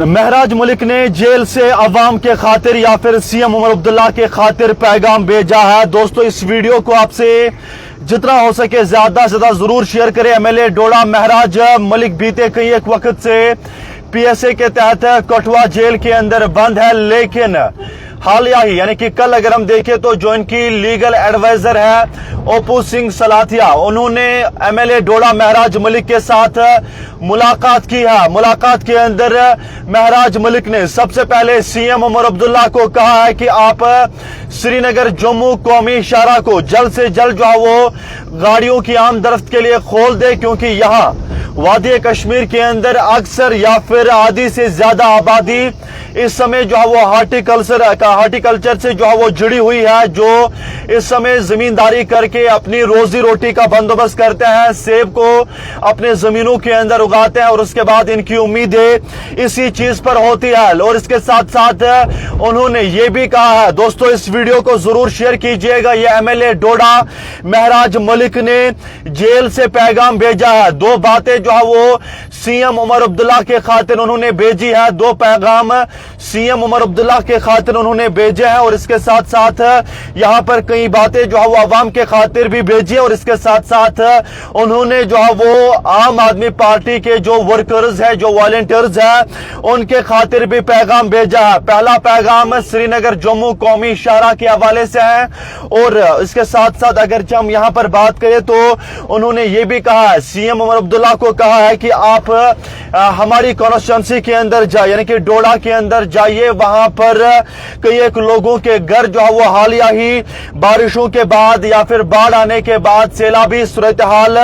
महराज मलिक ने जेल से अवाम के खातिर या फिर सीएम उमर अब्दुल्ला के खातिर पैगाम भेजा है। दोस्तों, इस वीडियो को आपसे जितना हो सके ज्यादा से ज्यादा जरूर शेयर करें। एमएलए डोडा महराज मलिक बीते कई एक वक्त से पीएसए के तहत कठुआ जेल के अंदर बंद है, लेकिन हालिया ही यानी कि कल अगर हम देखें तो जो इनकी लीगल एडवाइजर है ओपू सिंह सलाथिया, उन्होंने एमएलए डोडा महराज मलिक के साथ मुलाकात की है। मुलाकात के अंदर महराज मलिक ने सबसे पहले सीएम उमर अब्दुल्ला को कहा है कि आप श्रीनगर जम्मू कौमी शाहरा को जल्द से जल्द जो है वो गाड़ियों की आमदरफ्त के लिए खोल दे, क्योंकि यहाँ वादी कश्मीर के अंदर अक्सर या फिर आधी से ज्यादा आबादी इस समय जो है वो हार्टिकल्चर से जो है वो जुड़ी हुई है, जो इस समय जमींदारी करके अपनी रोजी रोटी का बंदोबस्त करते हैं, सेब को अपने जमीनों के अंदर उगाते हैं और उसके बाद इनकी उम्मीदें इसी चीज पर होती है। और इसके साथ साथ उन्होंने ये भी कहा है, दोस्तों इस वीडियो को जरूर शेयर कीजिएगा, ये एमएलए डोडा महराज मलिक ने जेल से पैगाम भेजा है। दो बातें जो है वो सीएम उमर अब्दुल्ला के खातिर उन्होंने भेजी है, दो पैगाम सीएम उमर अब्दुल्ला के खातिर उन्होंने भेजे हैं और इसके साथ साथ यहां पर कई बातें जो है वो अवाम के खातिर भी भेजी है। और इसके साथ साथ उन्होंने जो है वो आम आदमी पार्टी के जो वर्कर्स है, जो वॉलंटियर्स है, उनके खातिर भी पैगाम भेजा है। पहला पैगाम श्रीनगर जम्मू कौमी शाहरा के हवाले से है और इसके साथ साथ अगर हम यहां पर बात करें तो उन्होंने ये भी कहा है, सीएम उमर अब्दुल्ला को कहा है कि आप हमारी कॉन्स्टिट्यूंसी के अंदर जाए, यानी कि डोडा के अंदर जाइए, वहां पर कई एक लोगों के घर जो है वो हालिया ही बारिशों के बाद या फिर बाढ़ आने के बाद, सैलाबी सूरत हाल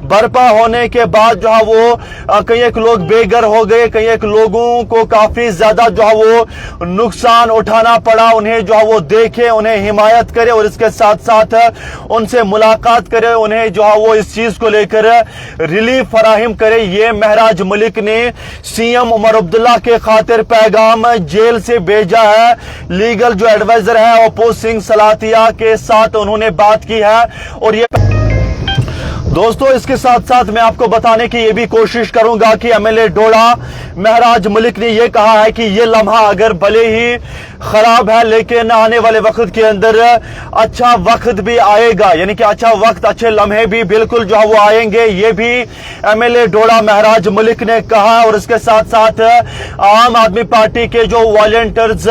बर्पा होने के बाद जो है वो कई एक लोग बेघर हो गए, कई एक लोगों को काफी ज्यादा जो है वो नुकसान उठाना पड़ा। उन्हें जो है वो देखे, उन्हें हिमायत करे और इसके साथ साथ उनसे मुलाकात करे, उन्हें जो है वो इस चीज को लेकर रिलीफ फराहिम करे। ये महराज मलिक ने सीएम उमर अब्दुल्ला के खातिर पैगाम जेल से भेजा है। लीगल जो एडवाइजर है ओपू सिंह सलाथिया के साथ उन्होंने बात की है। और ये दोस्तों, इसके साथ साथ मैं आपको बताने की ये भी कोशिश करूंगा कि एमएलए डोडा महराज मलिक ने यह कहा है कि ये लम्हा अगर भले ही खराब है, लेकिन आने वाले वक्त के अंदर अच्छा वक्त भी आएगा, यानी कि अच्छा वक्त, अच्छे लम्हे भी बिल्कुल जो है वो आएंगे। ये भी एमएलए डोडा महराज मलिक ने कहा। और इसके साथ साथ आम आदमी पार्टी के जो वॉलंटियर्स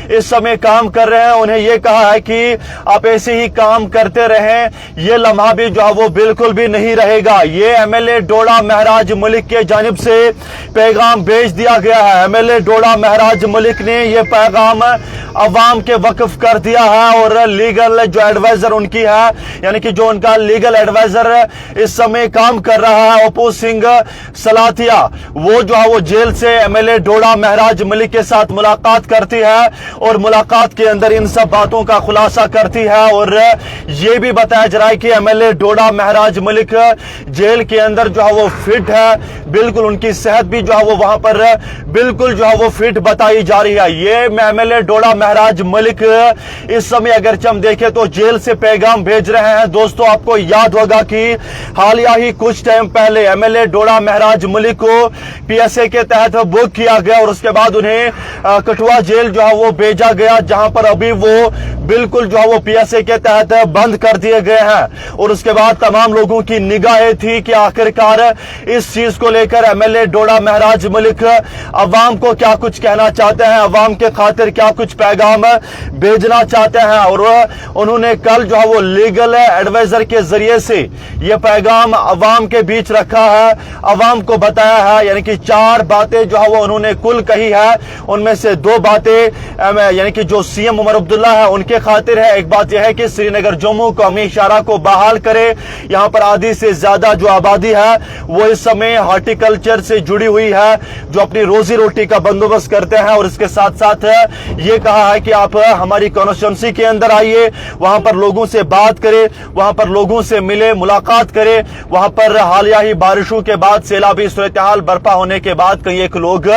इस समय काम कर रहे हैं, उन्हें यह कहा है कि आप ऐसे ही काम करते रहें, ये लम्हा भी जो है वो बिल्कुल भी नहीं रहेगा। ये एमएलए डोडा महराज मलिक के जानिब से पैगाम भेज दिया गया है। एमएलए डोडा महराज मलिक ने यह पैगाम अवाम के वक्फ कर दिया है और लीगल जो एडवाइजर उनकी है, यानी कि जो उनका लीगल एडवाइजर इस समय काम कर रहा है ओपू सिंह सलाथिया, वो जो है वो जेल से एमएलए डोडा महराज मलिक के साथ मुलाकात करती है और मुलाकात के अंदर इन सब बातों का खुलासा करती है। और ये भी बताया जा रहा है कि एमएलए डोडा महराज मलिक जेल के अंदर जो है वो फिट है, बिल्कुल उनकी सेहत भी जो है वो वहां पर बिल्कुल जो है वो फिट बताई जा रही है। ये एमएलए डोडा महराज मलिक इस समय अगर हम देखें तो जेल से पैगाम भेज रहे हैं। दोस्तों, आपको याद होगा कि हालिया ही कुछ टाइम पहले एमएलए डोडा महराज मलिक को पीएसए के तहत बुक किया गया और उसके बाद उन्हें कठुआ जेल जो है वो भेजा गया, जहां पर अभी वो बिल्कुल जो है वो पीएसए के तहत बंद कर दिए गए हैं। और उसके बाद तमाम लोगों की निगाहें थी कि आखिरकार इस चीज को लेकर एमएलए डोडा महराज मलिक अवाम को क्या कुछ कहना चाहते हैं, अवाम के खातिर क्या कुछ पैगाम भेजना चाहते हैं। और उन्होंने कल जो है वो लीगल एडवाइजर के जरिए से ये पैगाम अवाम के बीच रखा है, अवाम को बताया है, यानी कि 4 बातें जो है वो उन्होंने कुल कही है। उनमें से 2 बातें यानी कि जो सीएम उमर अब्दुल्ला है उनके खातिर है। एक बात यह है कि श्रीनगर जम्मू कौमी शाहरा को बहाल करे, यहां पर आधी से ज्यादा जो आबादी है वो इस समय हार्टिकल्चर से जुड़ी हुई है, जो अपनी रोजी रोटी का बंदोबस्त करते हैं। और इसके साथ साथ ये कहा है कि आप हमारी कॉन्स्टिट्यूंसी के अंदर आइए, वहां पर लोगों से बात करें, वहां पर लोगों से मिले, मुलाकात करें। वहां पर हालिया ही बारिशों के बाद, सैलाबी सूरत हाल बर्पा होने के बाद कई एक लोग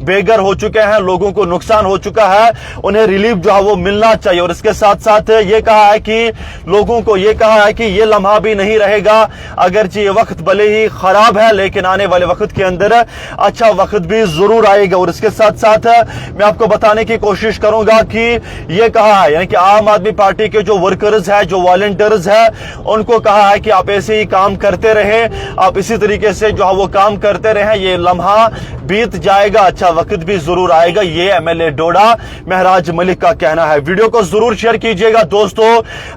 बेघर हो चुके हैं, लोगों को नुकसान हो चुका है, उन्हें रिलीफ जो है वो मिलना चाहिए। और इसके साथ साथ ये कहा है कि लोगों को ये कहा है कि ये लम्हा भी नहीं रहेगा, अगरचे ये वक्त भले ही खराब है लेकिन आने वाले वक्त के अंदर अच्छा वक्त भी जरूर आएगा। और इसके साथ साथ मैं आपको बताने की कोशिश करूंगा कि ये कहा है, यानी कि आम आदमी पार्टी के जो वर्कर्स है, जो वॉलंटियर्स है, उनको कहा है कि आप ऐसे ही काम करते रहे, आप इसी तरीके से जो है वो काम करते रहे, ये लम्हा बीत जाएगा, अच्छा वक्त भी जरूर आएगा। ये एमएलए डोडा महराज मलिक का कहना है। वीडियो को जरूर शेयर कीजिएगा दोस्तों,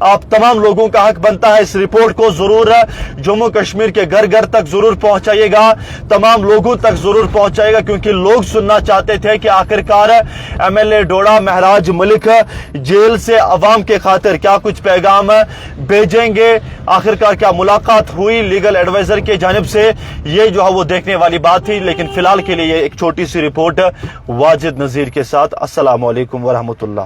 आप तमाम लोगों का हक बनता है इस रिपोर्ट को जरूर जम्मू कश्मीर के घर घर तक जरूर पहुंचाइएगा, तमाम लोगों तक जरूर पहुंचाइएगा, क्योंकि लोग सुनना चाहते थे कि आखिरकार एमएलए डोडा महराज मलिक जेल से अवाम के खातिर क्या कुछ पैगाम भेजेंगे, आखिरकार क्या मुलाकात हुई लीगल एडवाइजर के जानिब से, ये जो है वो देखने वाली बात थी। लेकिन फिलहाल के लिए ये एक छोटी सी रिपोर्ट वाजिद नजीर के साथ। अस्सलाम वालेकुम वरहमतुल्लाह।